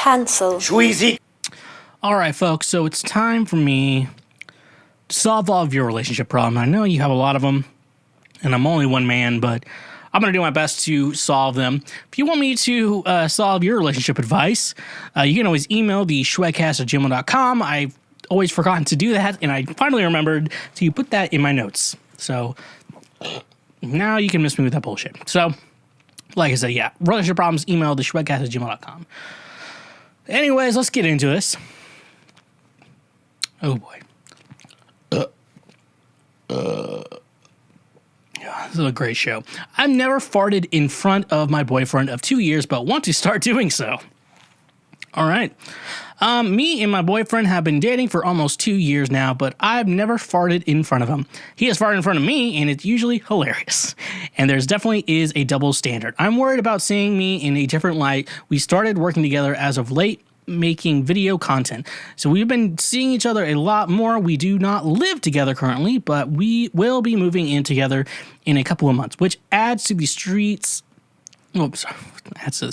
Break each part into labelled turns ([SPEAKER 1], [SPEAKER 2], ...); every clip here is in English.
[SPEAKER 1] Cancel.
[SPEAKER 2] Schweezy.
[SPEAKER 3] All right, folks, so it's time for me to solve all of your relationship problems. I know you have a lot of them, and I'm only one man, but I'm going to do my best to solve them. If you want me to solve your relationship advice, you can always email the schwegcast@gmail.com. I've always forgotten to do that, and I finally remembered to put that in my notes. So now you can miss me with that bullshit. So, like I said, yeah, relationship problems, email the schwegcast@gmail.com. Anyways, let's get into this. Oh, boy. This is a great show. I've never farted in front of my boyfriend of 2 years, but want to start doing so. All right. Me and my boyfriend have been dating for almost 2 years now, but I've never farted in front of him. He has farted in front of me, and it's usually hilarious. And there's definitely is a double standard. I'm worried about seeing me in a different light. We started working together as of late, making video content. So we've been seeing each other a lot more. We do not live together currently, but we will be moving in together in a couple of months, which adds to the streets. Oops, adds to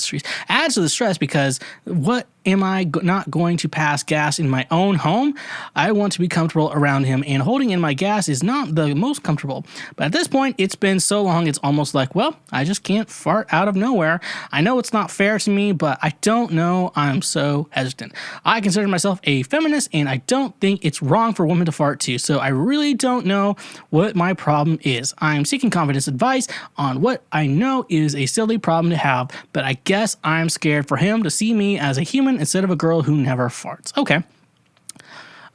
[SPEAKER 3] the stress because what am I not going to pass gas in my own home? I want to be comfortable around him, and holding in my gas is not the most comfortable. But at this point, it's been so long, it's almost like, well, I just can't fart out of nowhere. I know it's not fair to me, but I don't know. I'm so hesitant. I consider myself a feminist, and I don't think it's wrong for women to fart too. So I really don't know what my problem is. I'm seeking confidence advice on what I know is a silly problem to have, but I guess I'm scared for him to see me as a human instead of a girl who never farts. Okay.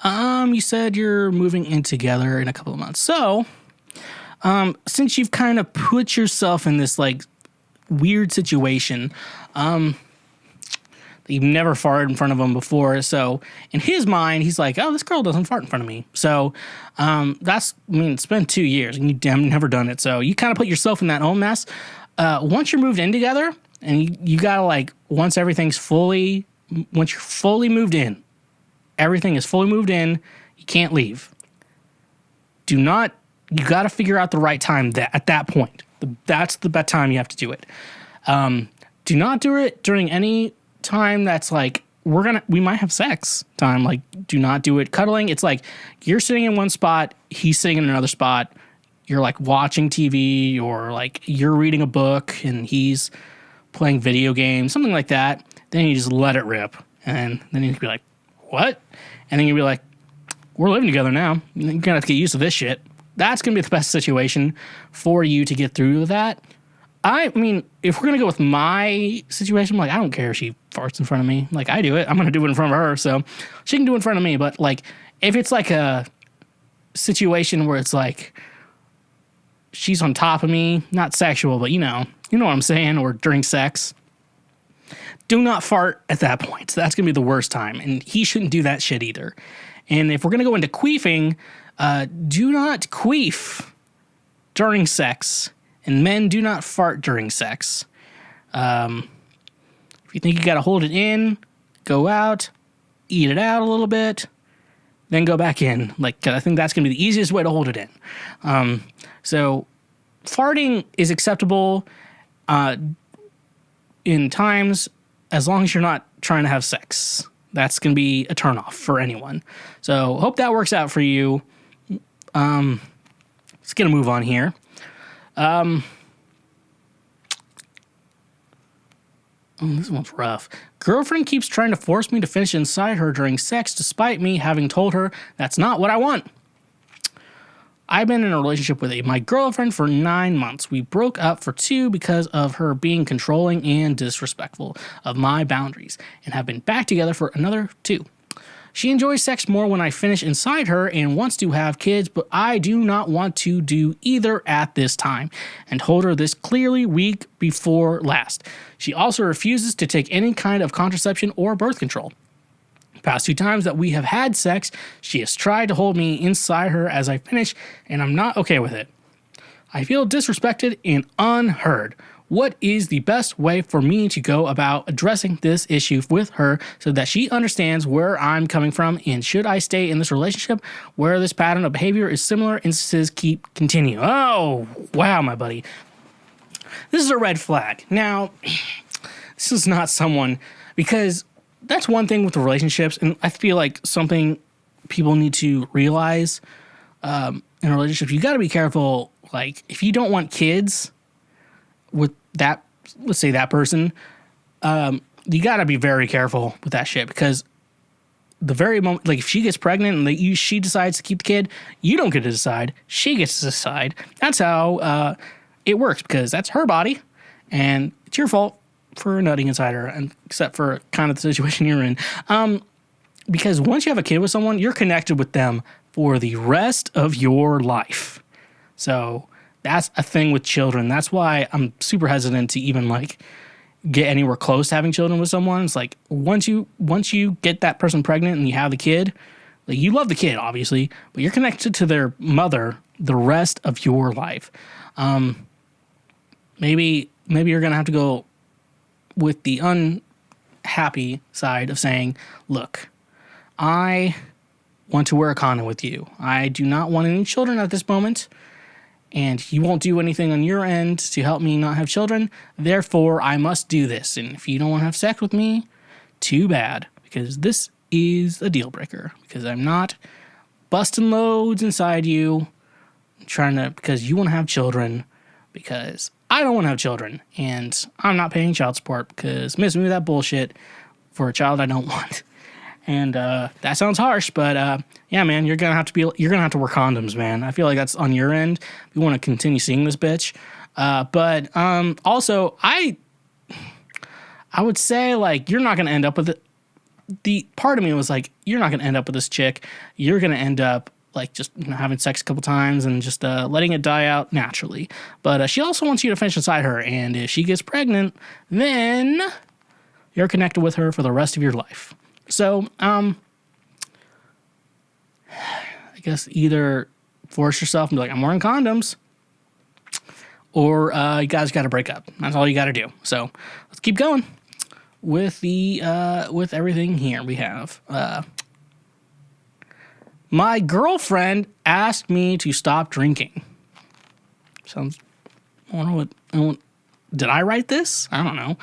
[SPEAKER 3] You said you're moving in together in a couple of months. So, since you've kind of put yourself in this like weird situation, you've never farted in front of him before. So in his mind, he's like, oh, this girl doesn't fart in front of me. So, it's been 2 years and you've never done it. So you kind of put yourself in that own mess. Once you're moved in together and you gotta once you're fully moved in, everything is fully moved in, you can't leave. You got to figure out the right time at that point. That's the best time you have to do it. Do not do it during any time that's we might have sex time. Do not do it cuddling. It's like you're sitting in one spot, he's sitting in another spot. You're watching TV or you're reading a book and he's playing video games, something like that. Then you just let it rip. And then you can be like, what? And then you'll be like, we're living together now. You're going to have to get used to this shit. That's going to be the best situation for you to get through that. I mean, if we're going to go with my situation, I don't care if she farts in front of me. I do it. I'm going to do it in front of her. So she can do it in front of me. But if it's a situation where it's she's on top of me, not sexual, but you know what I'm saying, or during sex, do not fart at that point. So that's going to be the worst time, and he shouldn't do that shit either. And if we're going to go into queefing, do not queef during sex, and men do not fart during sex. If you think you got to hold it in, go out, eat it out a little bit, then go back in. 'Cause I think that's going to be the easiest way to hold it in. So farting is acceptable in times as long as you're not trying to have sex. That's going to be a turnoff for anyone. So hope that works out for you. Let's get a move on here. This one's rough. Girlfriend keeps trying to force me to finish inside her during sex despite me having told her that's not what I want. I've been in a relationship with my girlfriend for 9 months. We broke up for 2 because of her being controlling and disrespectful of my boundaries, and have been back together for another 2. She enjoys sex more when I finish inside her and wants to have kids, but I do not want to do either at this time, and told her this clearly week before last. She also refuses to take any kind of contraception or birth control. Past 2 times that we have had sex, she has tried to hold me inside her as I finish, and I'm not okay with it. I feel disrespected and unheard. What is the best way for me to go about addressing this issue with her so that she understands where I'm coming from, and should I stay in this relationship where this pattern of behavior is similar instances continue? Oh, wow, my buddy. This is a red flag. Now, this is not someone, because that's one thing with the relationships, and I feel like something people need to realize in a relationship. You got to be careful. Like, if you don't want kids with that, let's say that person, you got to be very careful with that shit, because the very moment, like if she gets pregnant and she decides to keep the kid, you don't get to decide. She gets to decide. That's how it works, because that's her body, and it's your fault for nutting inside her, and except for kind of the situation you're in. Because once you have a kid with someone, you're connected with them for the rest of your life. So that's a thing with children. That's why I'm super hesitant to even like get anywhere close to having children with someone. It's like once you get that person pregnant and you have the kid, like, you love the kid obviously, but you're connected to their mother the rest of your life. Maybe you're gonna have to go with the unhappy side of saying, look, I want to wear a condom with you. I do not want any children at this moment, and you won't do anything on your end to help me not have children. Therefore, I must do this. And if you don't want to have sex with me, too bad, because this is a deal breaker. Because I'm not busting loads inside you, because you want to have children, because I don't want to have children, and I'm not paying child support, because miss me with that bullshit for a child I don't want. And that sounds harsh, but yeah, man, you're gonna have to wear condoms, man. I feel like that's on your end. If you want to continue seeing this bitch, but also I would say, like, you're not gonna end up with it. The part of me was like, you're not gonna end up with this chick. You're gonna end up like just having sex a couple times and just letting it die out naturally. But she also wants you to finish inside her, and if she gets pregnant, then you're connected with her for the rest of your life. So, I guess either force yourself and be like, I'm wearing condoms, or you guys got to break up. That's all you got to do. So let's keep going with with everything here. We have, my girlfriend asked me to stop drinking. Sounds, did I write this? I don't know.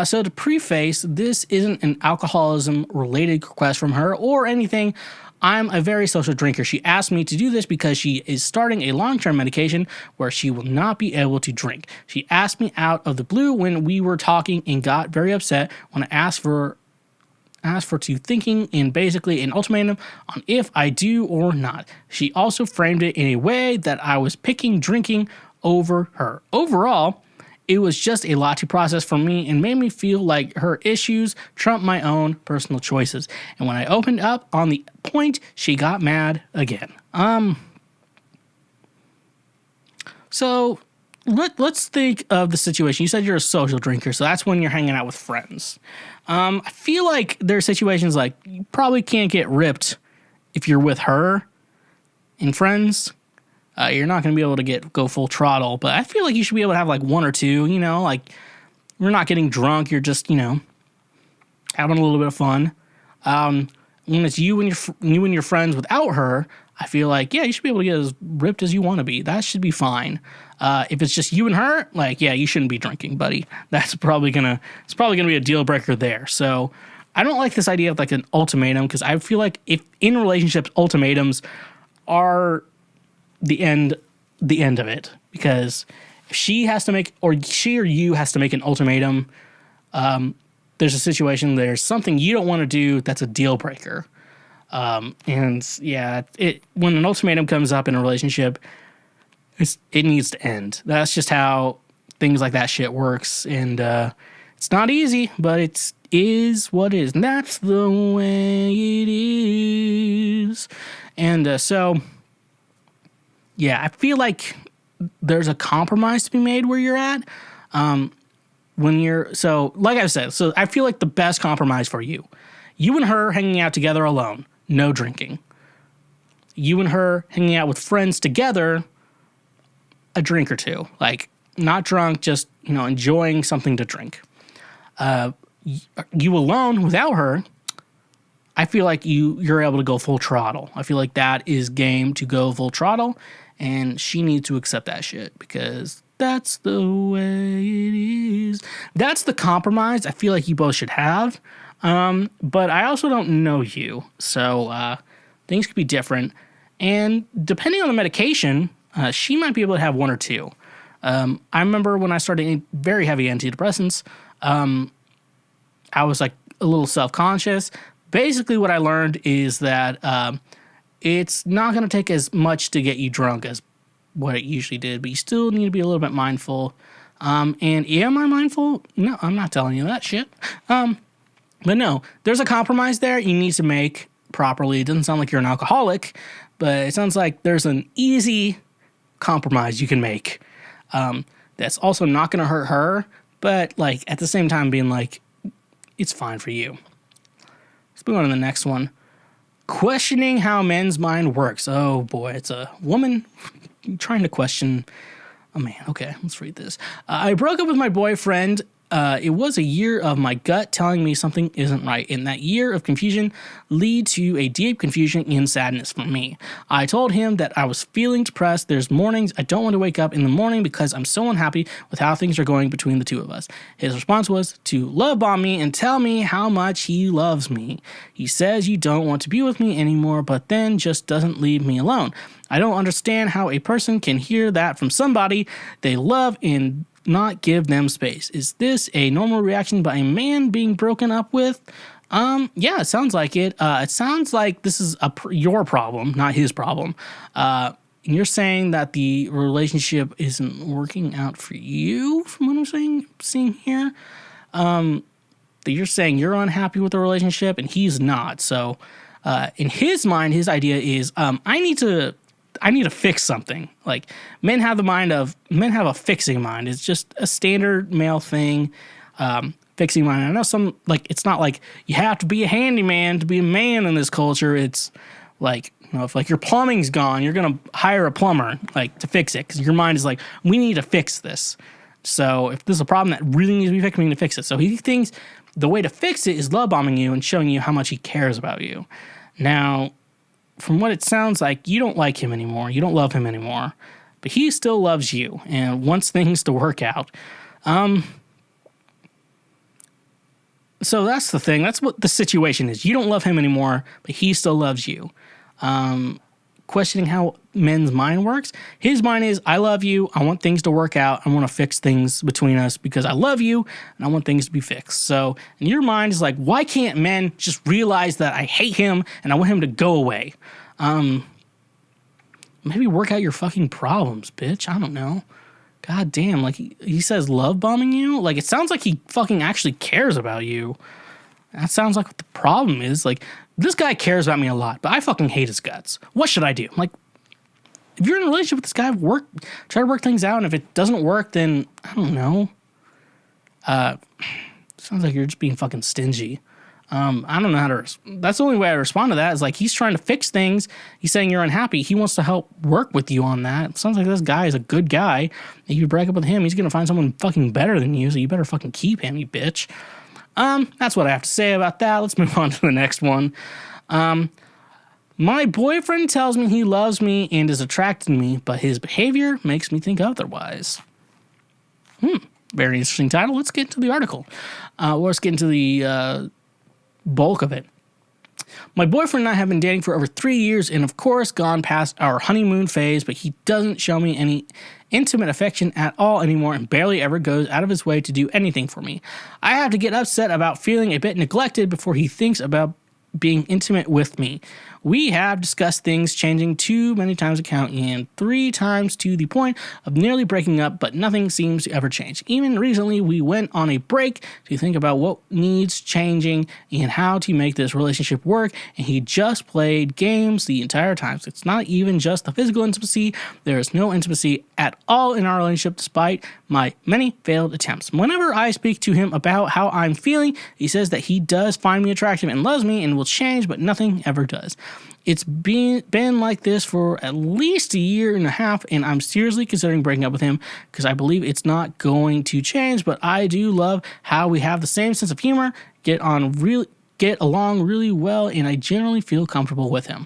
[SPEAKER 3] So to preface, this isn't an alcoholism-related request from her or anything. I'm a very social drinker. She asked me to do this because she is starting a long-term medication where she will not be able to drink. She asked me out of the blue when we were talking and got very upset when I asked for thinking in basically an ultimatum on if I do or not. She also framed it in a way that I was picking drinking over her. Overall, it was just a lot to process for me and made me feel like her issues trump my own personal choices. And when I opened up on the point, she got mad again. So let's think of the situation. You said you're a social drinker, so that's when you're hanging out with friends. I feel like there are situations like you probably can't get ripped if you're with her and friends. You're not going to be able to go full throttle, but I feel like you should be able to have like one or two, like you're not getting drunk. You're just, having a little bit of fun. When it's you and your friends without her, I feel like, yeah, you should be able to get as ripped as you want to be. That should be fine. If it's just you and her, like, yeah, you shouldn't be drinking, buddy. It's probably gonna be a deal breaker there. So I don't like this idea of like an ultimatum, because I feel like if in relationships, ultimatums are the end of it, because if she or you has to make an ultimatum, there's a situation, there's something you don't want to do that's a deal breaker. And yeah, when an ultimatum comes up in a relationship, it needs to end. That's just how things like that shit works. And it's not easy, but it is what it is. And that's the way it is. And so yeah, I feel like there's a compromise to be made where you're at. Like I said, so I feel like the best compromise for you and her hanging out together alone, no drinking. You and her hanging out with friends together, a drink or two, like not drunk, just, enjoying something to drink. You alone without her, I feel like you're able to go full throttle. I feel like that is game to go full throttle. And she needs to accept that shit, because that's the way it is. That's the compromise I feel like you both should have. But I also don't know you, so things could be different. And depending on the medication, she might be able to have one or two. I remember when I started eating very heavy antidepressants, I was like a little self-conscious. Basically, what I learned is that it's not going to take as much to get you drunk as what it usually did, but you still need to be a little bit mindful. And am I mindful? No, I'm not telling you that shit. But no, there's a compromise there you need to make properly. It doesn't sound like you're an alcoholic, but it sounds like there's an easy compromise you can make. That's also not going to hurt her, but like at the same time being like, it's fine for you. Let's move on to the next one. Questioning how men's mind works. Oh boy, it's a woman trying to question a man. Okay, let's read this. I broke up with my boyfriend. It was a year of my gut telling me something isn't right, and that year of confusion lead to a deep confusion and sadness for me. I told him that I was feeling depressed. There's mornings I don't want to wake up in the morning because I'm so unhappy with how things are going between the two of us. His response was to love bomb me and tell me how much he loves me. He says you don't want to be with me anymore, but then just doesn't leave me alone. I don't understand how a person can hear that from somebody they love and not give them space. Is this a normal reaction by a man being broken up with? Yeah, it sounds like it. It sounds like this is your problem, not his problem. You're saying that the relationship isn't working out for you, from what I'm seeing here. That you're saying you're unhappy with the relationship and he's not. So, in his mind, his idea is, I need to fix something. Like men have a fixing mind. It's just a standard male thing. Fixing mind. I know some, like, it's not like you have to be a handyman to be a man in this culture. It's like, if like your plumbing's gone, you're going to hire a plumber like to fix it. Cause your mind is like, we need to fix this. So if there's a problem that really needs to be fixed, we need to fix it. So he thinks the way to fix it is love bombing you and showing you how much he cares about you. Now, from what it sounds like, you don't like him anymore. You don't love him anymore. But he still loves you and wants things to work out. So that's the thing. That's what the situation is. You don't love him anymore, but he still loves you. Questioning how men's mind works. His mind is, I love you. I want things to work out. I want to fix things between us because I love you and I want things to be fixed. So, and your mind is like, why can't men just realize that I hate him and I want him to go away? Maybe work out your fucking problems, bitch. I don't know. God damn, like he says love bombing you? Like it sounds like he fucking actually cares about you. That sounds like what the problem is. Like, this guy cares about me a lot, but I fucking hate his guts. What should I do? Like, if you're in a relationship with this guy, try to work things out, and if it doesn't work, then, I don't know. Sounds like you're just being fucking stingy. I don't know how to, that's the only way I respond to that is like, he's trying to fix things. He's saying you're unhappy. He wants to help work with you on that. It sounds like this guy is a good guy. If you break up with him, he's going to find someone fucking better than you, so you better fucking keep him, you bitch. That's what I have to say about that. Let's move on to the next one. My boyfriend tells me he loves me and is attracted to me, but his behavior makes me think otherwise. Very interesting title. Let's get into the article. Let's get into the bulk of it. My boyfriend and I have been dating for over 3 years and, of course, gone past our honeymoon phase, but he doesn't show me any intimate affection at all anymore and barely ever goes out of his way to do anything for me. I have to get upset about feeling a bit neglected before he thinks about being intimate with me. We have discussed things changing too many times to count and 3 times to the point of nearly breaking up, but nothing seems to ever change. Even recently, we went on a break to think about what needs changing and how to make this relationship work, and he just played games the entire time. So it's not even just the physical intimacy. There is no intimacy at all in our relationship despite my many failed attempts. Whenever I speak to him about how I'm feeling, he says that he does find me attractive and loves me and will change, but nothing ever does. It's been like this for at least 1.5 years, and I'm seriously considering breaking up with him because I believe it's not going to change, but I do love how we have the same sense of humor, get along really well, and I generally feel comfortable with him.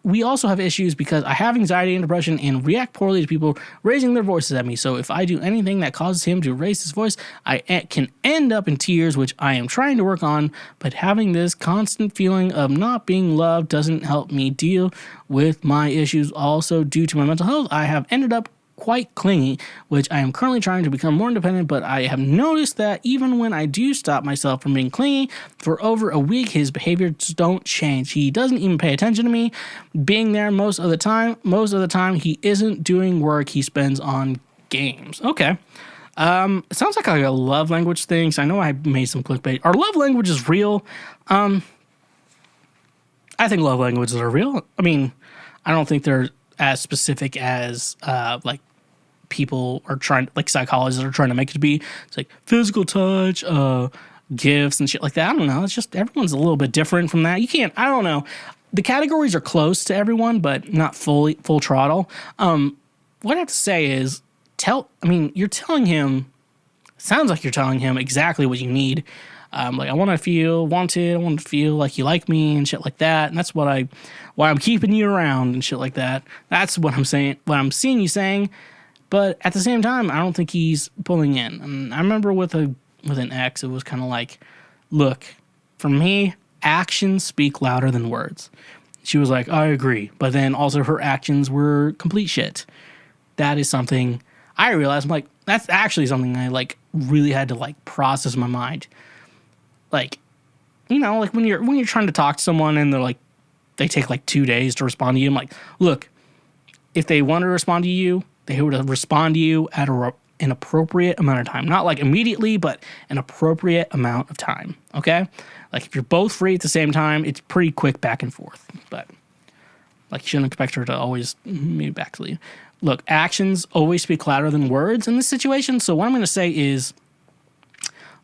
[SPEAKER 3] we also have issues because I have anxiety and depression and react poorly to people raising their voices at me. So if I do anything that causes him to raise his voice, I can end up in tears, which I am trying to work on. But having this constant feeling of not being loved doesn't help me deal with my issues. Also, due to my mental health, I have ended up quite clingy, which I am currently trying to become more independent, but I have noticed that even when I do stop myself from being clingy for over a week, his behaviors don't change. He doesn't even pay attention to me being there most of the time. Most of the time, he isn't doing work he spends on games. Okay. It sounds like a love language thing, so I know I made some clickbait. Are love languages real? I think love languages are real. I mean, I don't think they're as specific as like people are trying, like psychologists are trying to make it to be. It's like physical touch, gifts and shit like that. I don't know. It's just everyone's a little bit different from that. You can't. I don't know. The categories are close to everyone, but not full throttle. What I have to say is you're telling him. Sounds like you're telling him exactly what you need. Like I want to feel wanted. I want to feel like you like me and shit like that. And that's why I'm keeping you around and shit like that. That's what I'm saying. What I'm seeing you saying. But at the same time, I don't think he's pulling in. And I remember with an ex, it was kind of like, look, for me, actions speak louder than words. She was like, I agree. But then also her actions were complete shit. That is something I realized. I'm like, that's actually something I like really had to like process in my mind. Like, you know, like when you're trying to talk to someone and they take like 2 days to respond to you. I'm like, look, if they want to respond to you, they would respond to you at an appropriate amount of time. Not like immediately, but an appropriate amount of time. Okay? Like if you're both free at the same time, it's pretty quick back and forth. But like you shouldn't expect her to always move back to you. Look, actions always speak louder than words in this situation. So what I'm going to say is,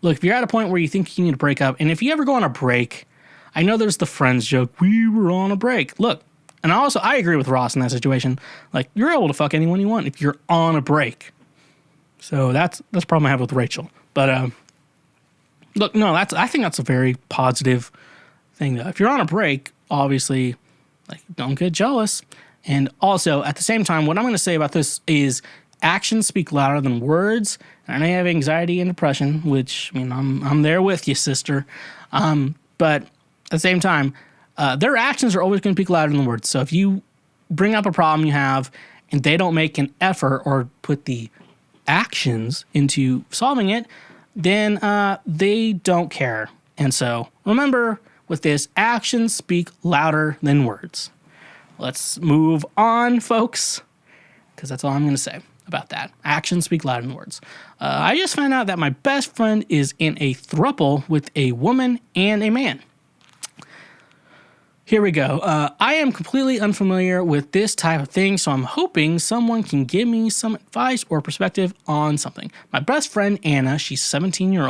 [SPEAKER 3] look, if you're at a point where you think you need to break up, and if you ever go on a break, I know there's the friends joke, we were on a break. Look, and I agree with Ross in that situation. Like, you're able to fuck anyone you want if you're on a break. So that's the problem I have with Rachel. But look, no, I think that's a very positive thing, though. If you're on a break, obviously, like, don't get jealous. And also, at the same time, what I'm going to say about this is actions speak louder than words. And I know you have anxiety and depression, which, I mean, I'm there with you, sister. But at the same time, their actions are always going to speak louder than words. So if you bring up a problem you have and they don't make an effort or put the actions into solving it, then they don't care. And so remember, with this, actions speak louder than words. Let's move on, folks, because that's all I'm going to say about that. Actions speak louder than words. I just found out that my best friend is in a thruple with a woman and a man. Here we go. I am completely unfamiliar with this type of thing, so I'm hoping someone can give me some advice or perspective on something. My best friend, Anna, she's 17 years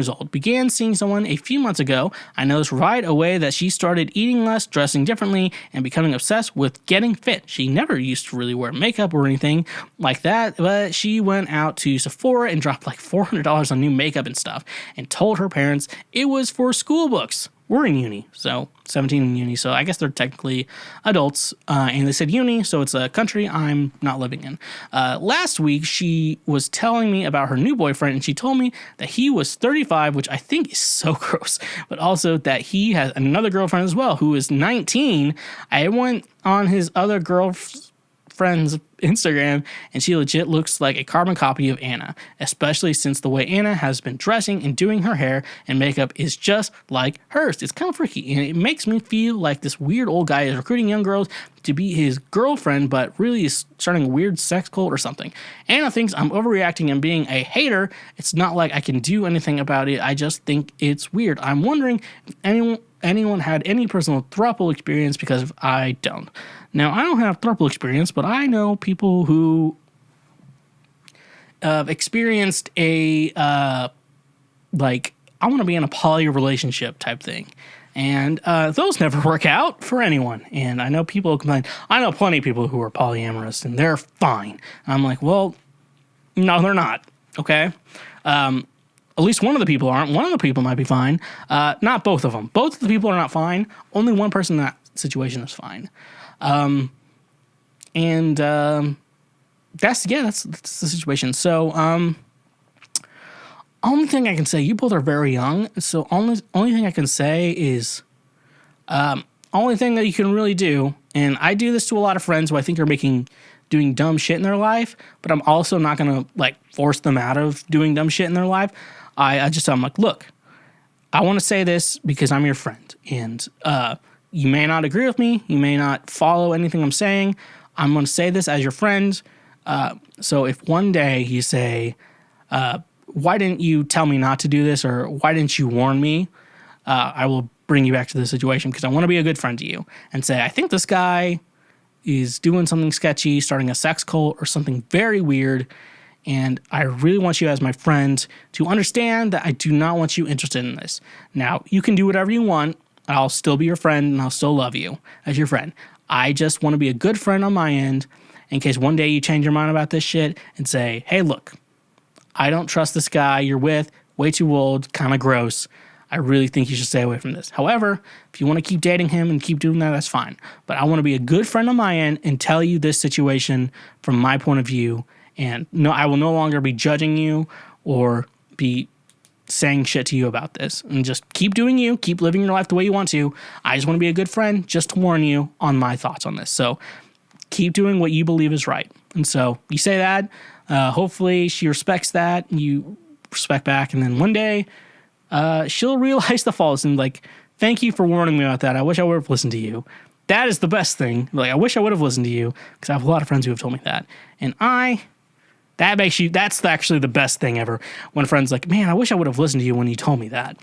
[SPEAKER 3] old, began seeing someone a few months ago. I noticed right away that she started eating less, dressing differently, and becoming obsessed with getting fit. She never used to really wear makeup or anything like that, but she went out to Sephora and dropped like $400 on new makeup and stuff, and told her parents it was for school books. We're in uni, so 17 in uni, so I guess they're technically adults, and they said uni, so it's a country I'm not living in. Last week, she was telling me about her new boyfriend, and she told me that he was 35, which I think is so gross, but also that he has another girlfriend as well, who is 19. I went on his other girlfriend's Instagram, and she legit looks like a carbon copy of Anna, especially since the way Anna has been dressing and doing her hair and makeup is just like hers. It's kind of freaky, and it makes me feel like this weird old guy is recruiting young girls to be his girlfriend, but really is starting a weird sex cult or something. Anna thinks I'm overreacting and being a hater. It's not like I can do anything about it. I just think it's weird. I'm wondering if anyone had any personal throuple experience, because I don't. Now, I don't have throuple experience, but I know people who experienced a, I want to be in a poly relationship type thing. And those never work out for anyone. And I know people complain. I know plenty of people who are polyamorous, and they're fine. I'm like, well, no, they're not. Okay? At least one of the people aren't. One of the people might be fine. Not both of them. Both of the people are not fine. Only one person situation is fine. That's the situation. So, only thing I can say, you both are very young. So only thing I can say is, only thing that you can really do, and I do this to a lot of friends who I think are doing dumb shit in their life, but I'm also not gonna like force them out of doing dumb shit in their life. I just tell them like, look, I want to say this because I'm your friend, and you may not agree with me, you may not follow anything I'm saying. I'm going to say this as your friend. So if one day you say, why didn't you tell me not to do this, or why didn't you warn me? I will bring you back to the situation because I want to be a good friend to you and say, I think this guy is doing something sketchy, starting a sex cult or something very weird. And I really want you as my friend to understand that I do not want you interested in this. Now, you can do whatever you want. I'll still be your friend and I'll still love you as your friend. I just want to be a good friend on my end in case one day you change your mind about this shit and say, hey, look, I don't trust this guy you're with, way too old, kind of gross. I really think you should stay away from this. However, if you want to keep dating him and keep doing that, that's fine. But I want to be a good friend on my end and tell you this situation from my point of view. And no, I will no longer be judging you or be saying shit to you about this. And just keep doing you, keep living your life the way you want to. I just want to be a good friend just to warn you on my thoughts on this. So keep doing what you believe is right. And so you say that. Hopefully she respects that. You respect back. And then one day she'll realize the faults and like, thank you for warning me about that. I wish I would have listened to you. That is the best thing. Like, I wish I would have listened to you because I have a lot of friends who have told me that. And that's actually the best thing ever. When a friend's like, man, I wish I would have listened to you when you told me that.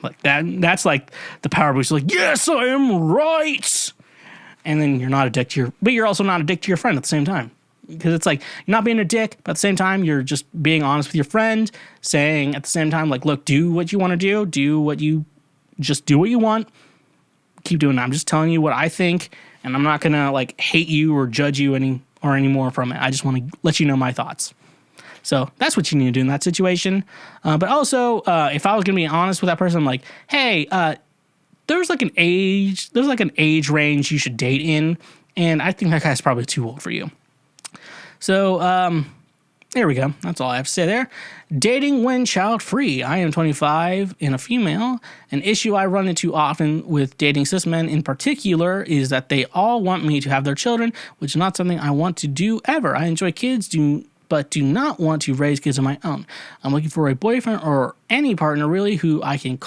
[SPEAKER 3] Like that's like the power boost. Like, yes, I am right. And then you're not a dick but you're also not a dick to your friend at the same time. Because it's like, you're not being a dick, but at the same time, you're just being honest with your friend, saying at the same time, like, look, do what you want to do what you want. Keep doing it. I'm just telling you what I think, and I'm not going to, like, hate you or judge you any more from it. I just want to let you know my thoughts. So that's what you need to do in that situation. But also, if I was going to be honest with that person, I'm like, hey, there's like an age range you should date in, and I think that guy's probably too old for you. So, there we go. That's all I have to say there. Dating when child-free. I am 25 and a female. An issue I run into often with dating cis men in particular is that they all want me to have their children, which is not something I want to do ever. I enjoy kids, but do not want to raise kids of my own. I'm looking for a boyfriend or any partner, really, who I can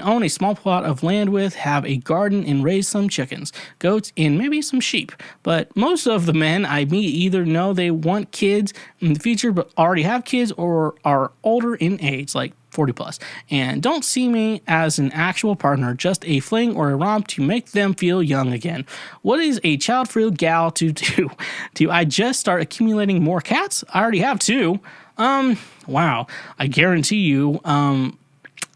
[SPEAKER 3] own a small plot of land with, have a garden, and raise some chickens, goats, and maybe some sheep. But most of the men I meet either know they want kids in the future but already have kids or are older in age, like 40 plus, and don't see me as an actual partner, just a fling or a romp to make them feel young again. What is a child-free gal to do? Do I just start accumulating more cats? I already have 2. Wow. I guarantee you,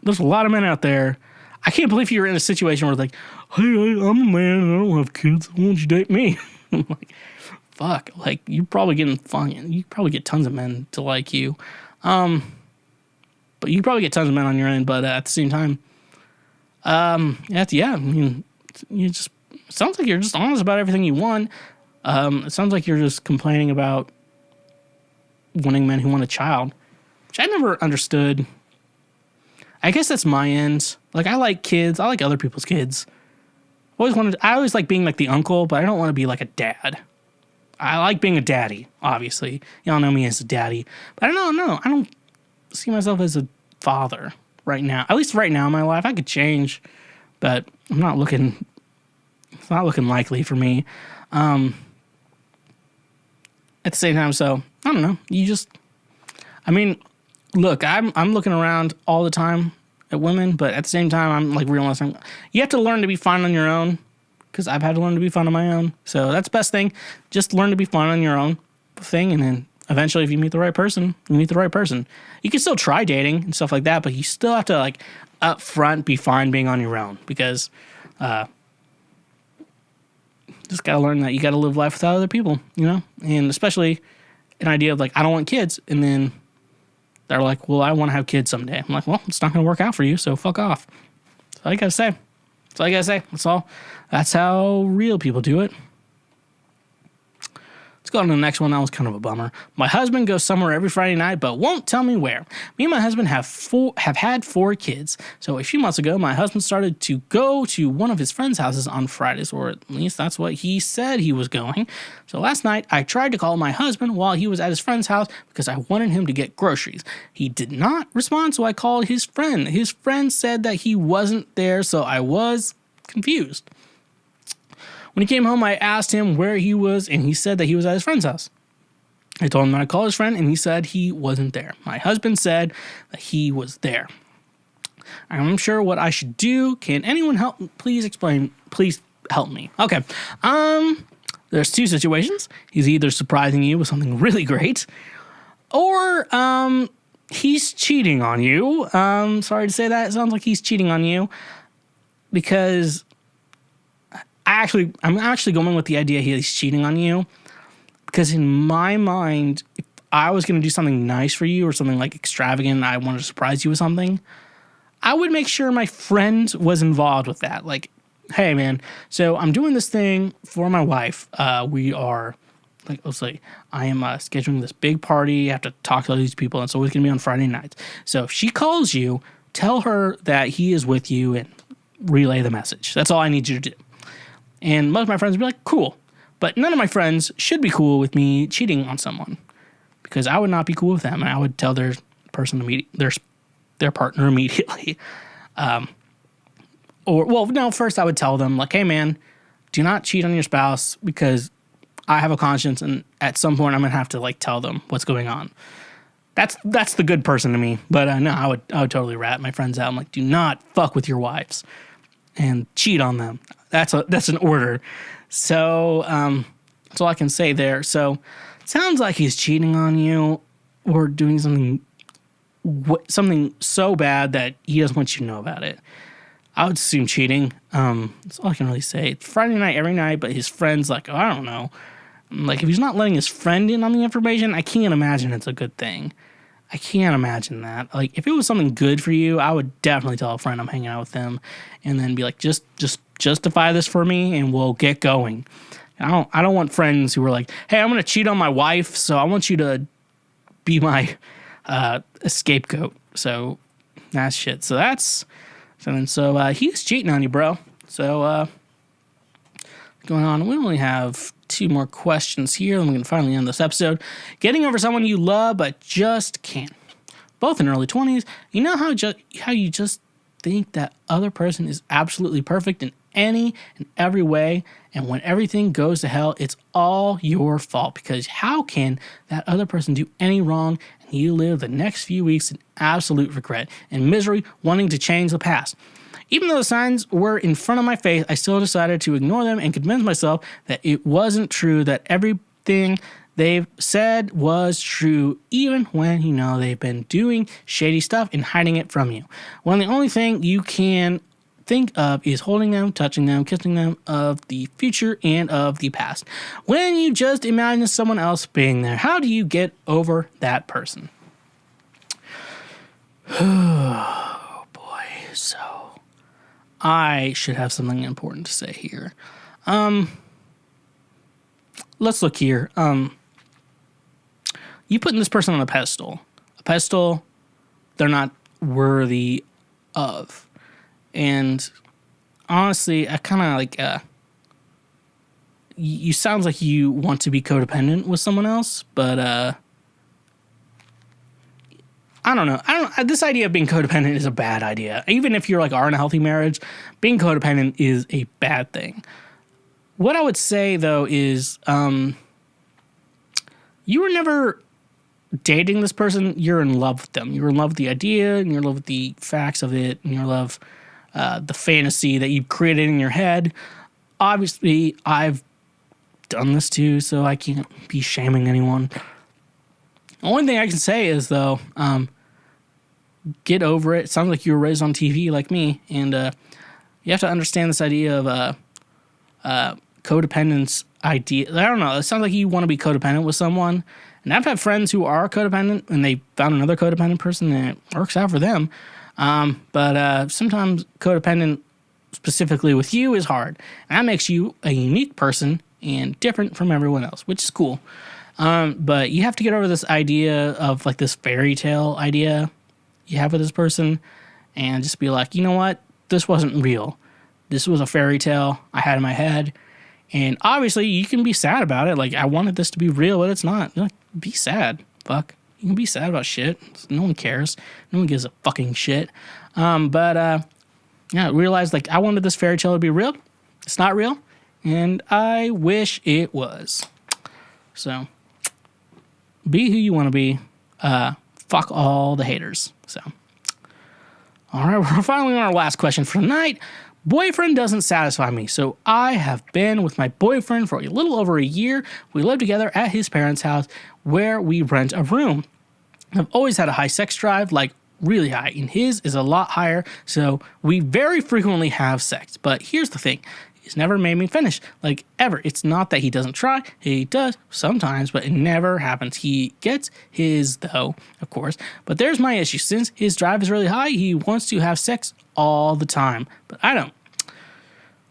[SPEAKER 3] there's a lot of men out there. I can't believe you're in a situation where it's like, hey, I'm a man and I don't have kids. Why don't you date me? I'm like, fuck. Like, you're probably getting fun. You probably get tons of men to like you. But you probably get tons of men on your end. But at the same time, I mean, it sounds like you're just honest about everything you want. It sounds like you're just complaining about wanting men who want a child, which I never understood. I guess that's my end. Like, I like kids. I like other people's kids. I always like being like the uncle, but I don't want to be like a dad. I like being a daddy, obviously. Y'all know me as a daddy. But I don't see myself as a father right now. At least right now in my life. I could change, but it's not looking likely for me. At the same time, so, I don't know. Look, I'm looking around all the time at women, but at the same time, I'm like realizing you have to learn to be fine on your own, because I've had to learn to be fine on my own. So that's the best thing. Just learn to be fine on your own thing, and then eventually, if you meet the right person, you meet the right person. You can still try dating and stuff like that, but you still have to like up front be fine being on your own, because just gotta learn that you gotta live life without other people, you know, and especially an idea of like, I don't want kids, and then they're like, well, I want to have kids someday. I'm like, well, it's not going to work out for you, so fuck off. That's all I got to say. That's all I gotta say. That's all. That's how real people do it. Let's go on to the next one. That was kind of a bummer. My husband goes somewhere every Friday night, but won't tell me where. Me and my husband have had 4 kids. So a few months ago, my husband started to go to one of his friends' houses on Fridays, or at least that's what he said he was going. So last night, I tried to call my husband while he was at his friend's house because I wanted him to get groceries. He did not respond, so I called his friend. His friend said that he wasn't there, so I was confused. When he came home, I asked him where he was, and he said that he was at his friend's house. I told him that I called his friend, and he said he wasn't there. My husband said that he was there. I'm unsure what I should do. Can anyone help? Please explain. Please help me. Okay. There's 2 situations. He's either surprising you with something really great, or he's cheating on you. Sorry to say that. It sounds like he's cheating on you because I'm actually going with the idea he's cheating on you, because in my mind, if I was going to do something nice for you or something like extravagant and I wanted to surprise you with something, I would make sure my friend was involved with that. Like, hey man, so I'm doing this thing for my wife. We are, like, let's say I am scheduling this big party. I have to talk to all these people. It's always going to be on Friday nights. So if she calls you, tell her that he is with you and relay the message. That's all I need you to do. And most of my friends would be like, cool. But none of my friends should be cool with me cheating on someone, because I would not be cool with them, and I would tell their partner immediately. First I would tell them, like, hey man, do not cheat on your spouse, because I have a conscience, and at some point I'm gonna have to like tell them what's going on. That's the good person to me. But no, I would totally rat my friends out. I'm like, do not fuck with your wives and cheat on them. That's an order. So that's all I can say there. So it sounds like he's cheating on you or doing something so bad that he doesn't want you to know about it. I would assume cheating. That's all I can really say. It's Friday night every night, but his friend's like, oh, I don't know. Like, if he's not letting his friend in on the information, I can't imagine it's a good thing. I can't imagine that. Like, if it was something good for you, I would definitely tell a friend I'm hanging out with them, and then be like, just justify this for me, and we'll get going. I don't want friends who are like, hey, I'm gonna cheat on my wife, so I want you to be my scapegoat. So that's shit. So he's cheating on you, bro. So going on, we only have 2 more questions here, and we can finally end this episode. Getting over someone you love but just can't. Both in early 20s, you know how you just think that other person is absolutely perfect in any and every way, and when everything goes to hell, it's all your fault, because how can that other person do any wrong, and you live the next few weeks in absolute regret and misery, wanting to change the past. Even though the signs were in front of my face, I still decided to ignore them and convince myself that it wasn't true, that everything they've said was true, even when you know they've been doing shady stuff and hiding it from you. When the only thing you can think of is holding them, touching them, kissing them, of the future and of the past. When you just imagine someone else being there, how do you get over that person? Oh boy, so I should have something important to say here. Let's look here. You putting this person on a pedestal they're not worthy of. And honestly, I kind of like, you sounds like you want to be codependent with someone else, but I don't know. This idea of being codependent is a bad idea. Even if you're are in a healthy marriage, being codependent is a bad thing. What I would say though is, you were never dating this person. You're in love with them. You're in love with the idea, and you're in love with the facts of it, and you're in love the fantasy that you've created in your head. Obviously, I've done this too, so I can't be shaming anyone. The only thing I can say is, though, get over it. It sounds like you were raised on TV like me, and you have to understand this idea of codependence idea. I don't know. It sounds like you want to be codependent with someone, and I've had friends who are codependent, and they found another codependent person, and it works out for them. But sometimes codependent specifically with you is hard. And that makes you a unique person and different from everyone else, which is cool. But you have to get over this idea of like this fairy tale idea you have with this person and just be like, you know what? This wasn't real. This was a fairy tale I had in my head. And obviously you can be sad about it. Like, I wanted this to be real, but it's not. Like, be sad. Fuck. You can be sad about shit. No one cares. No one gives a fucking shit. Yeah, realize like I wanted this fairy tale to be real. It's not real. And I wish it was. So, be who you want to be. Fuck all the haters. So, all right, we're finally on our last question for tonight. Boyfriend doesn't satisfy me. So, I have been with my boyfriend for a little over a year. We live together at his parents' house where we rent a room. I've always had a high sex drive, like really high, and his is a lot higher, so we very frequently have sex. But here's the thing. He's never made me finish, like, ever. It's not that he doesn't try. He does sometimes, but it never happens. He gets his, though, of course. But there's my issue. Since his drive is really high, he wants to have sex all the time. But I don't.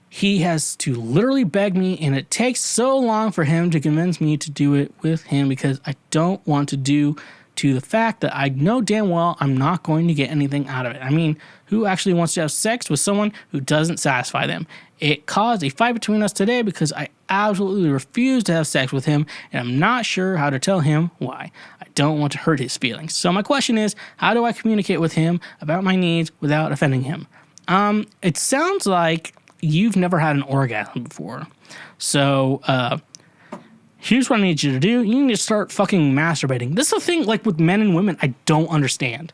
[SPEAKER 3] He has to literally beg me, and it takes so long for him to convince me to do it with him because I don't want to do to the fact that I know damn well I'm not going to get anything out of it. I mean, who actually wants to have sex with someone who doesn't satisfy them? It caused a fight between us today because I absolutely refuse to have sex with him, and I'm not sure how to tell him why. I don't want to hurt his feelings. So my question is, how do I communicate with him about my needs without offending him? It sounds like you've never had an orgasm before. So, here's what I need you to do. You need to start fucking masturbating. This is the thing, like, with men and women, I don't understand.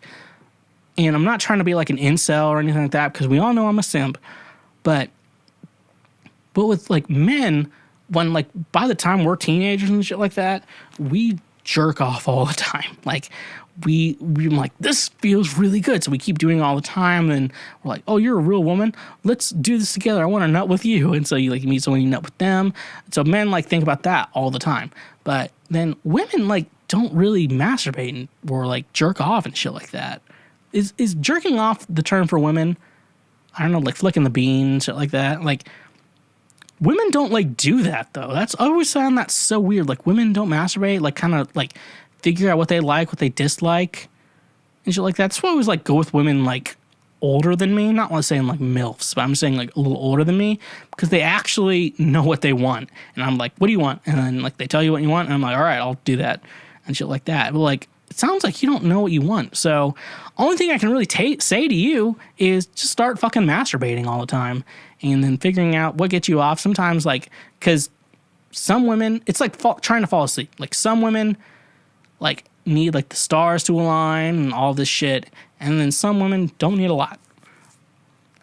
[SPEAKER 3] And I'm not trying to be like an incel or anything like that, because we all know I'm a simp. But with, like, men, when, like, by the time we're teenagers and shit like that, we jerk off all the time. Like, we're like, this feels really good. So we keep doing it all the time. And we're like, oh, you're a real woman. Let's do this together. I want to nut with you. And so you like meet someone, you nut with them. So men like think about that all the time. But then women like don't really masturbate or like jerk off and shit like that. Is jerking off the term for women? I don't know, like flicking the bean, shit like that. Like, women don't like do that though. I always found that so weird. Like, women don't masturbate, like kind of like figure out what they like, what they dislike, and shit like that. That's why I always like go with women like older than me. Not like saying like MILFs, but I'm saying like a little older than me because they actually know what they want. And I'm like, what do you want? And then like they tell you what you want, and I'm like, all right, I'll do that and shit like that. But like, it sounds like you don't know what you want. So only thing I can really say to you is just start fucking masturbating all the time and then figuring out what gets you off. Sometimes like, because some women, it's like trying to fall asleep. Like some women like need like the stars to align and all this shit, and then some women don't need a lot.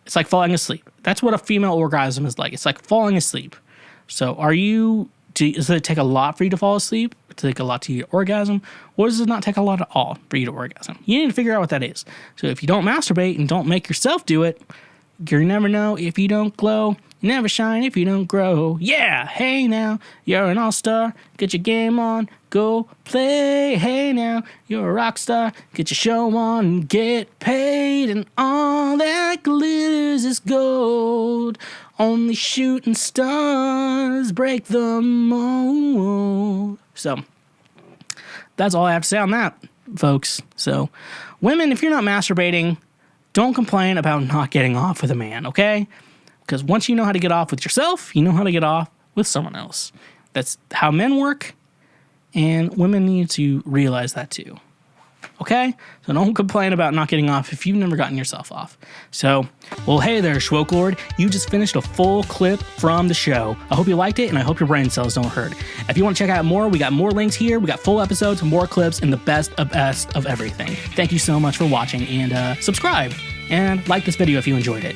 [SPEAKER 3] It's like falling asleep. That's what a female orgasm is like. It's like falling asleep. So does it take a lot for you to fall asleep? Does it take a lot to get orgasm? Or does it not take a lot at all for you to orgasm? You need to figure out what that is. So if you don't masturbate and don't make yourself do it, you'll never know if you don't glow. You never shine if you don't grow. Yeah, hey now, you're an all-star. Get your game on, go play. Hey now, you're a rock star. Get your show on and get paid. And all that glitters is gold. Only shooting stars break the mold. So, that's all I have to say on that, folks. So, women, if you're not masturbating, don't complain about not getting off with a man, okay? Because once you know how to get off with yourself, you know how to get off with someone else. That's how men work, and women need to realize that too. Okay? So don't complain about not getting off if you've never gotten yourself off. So, well, hey there, Schwoke Lord. You just finished a full clip from the show. I hope you liked it, and I hope your brain cells don't hurt. If you want to check out more, we got more links here. We got full episodes, more clips, and the best of everything. Thank you so much for watching, and subscribe, and like this video if you enjoyed it.